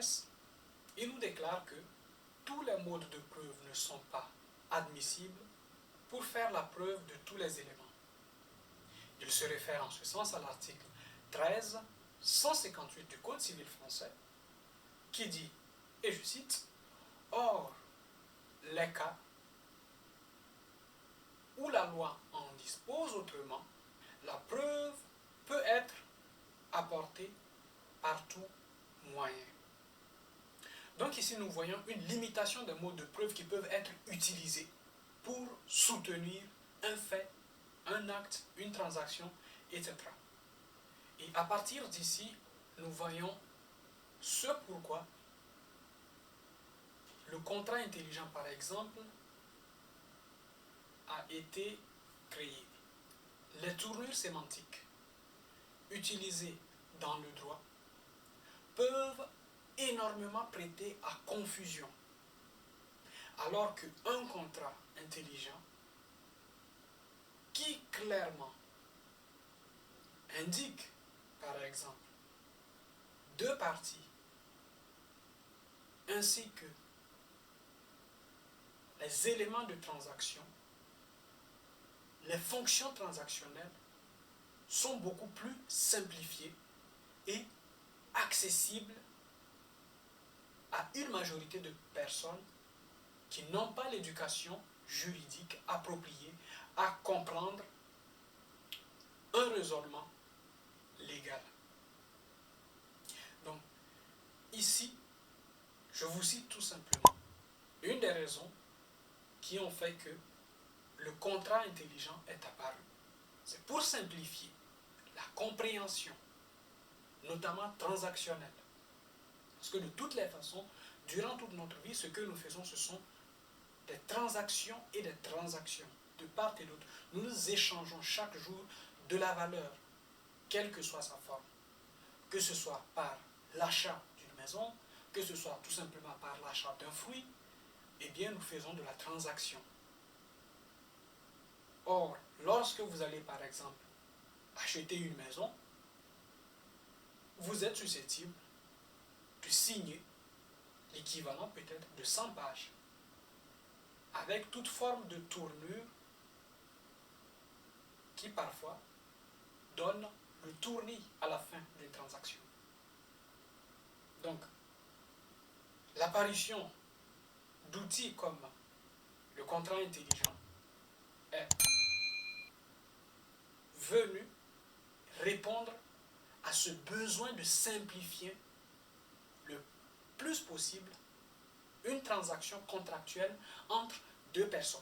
promesse, il nous déclare que tous les modes de preuve ne sont pas admissibles pour faire la preuve de tous les éléments. Il se réfère en ce sens à l'article 13, 158 du Code civil français, qui dit, et je cite, « Or, les cas où la loi en dispose autrement, la preuve peut être apportée par tout moyen. » Donc ici, nous voyons une limitation des modes de preuve qui peuvent être utilisés pour soutenir un fait, un acte, une transaction, etc. Et à partir d'ici, nous voyons ce pourquoi le contrat intelligent, par exemple, a été créé. Les tournures sémantiques utilisées dans le droit peuvent énormément prêter à confusion, alors qu'un contrat intelligent qui clairement indique, par exemple, deux parties ainsi que les éléments de transaction, les fonctions transactionnelles sont beaucoup plus simplifiées et accessibles à une majorité de personnes qui n'ont pas l'éducation juridique appropriée à comprendre un raisonnement légal. Donc, ici, je vous cite tout simplement une des raisons qui ont fait que le contrat intelligent est apparu. C'est pour simplifier la compréhension, notamment transactionnelle. Parce que de toutes les façons, durant toute notre vie, ce que nous faisons, ce sont des transactions et des transactions, de part et d'autre. Nous nous échangeons chaque jour de la valeur, quelle que soit sa forme. Que ce soit par l'achat d'une maison, que ce soit tout simplement par l'achat d'un fruit, eh bien nous faisons de la transaction. Or, lorsque vous allez par exemple acheter une maison, vous êtes susceptible de signer l'équivalent peut-être de 100 pages, avec toute forme de tournure qui parfois donne le tournis à la fin des transactions. Donc, l'apparition d'outils comme le contrat intelligent est venu répondre à ce besoin de simplifier le plus possible une transaction contractuelle entre deux personnes.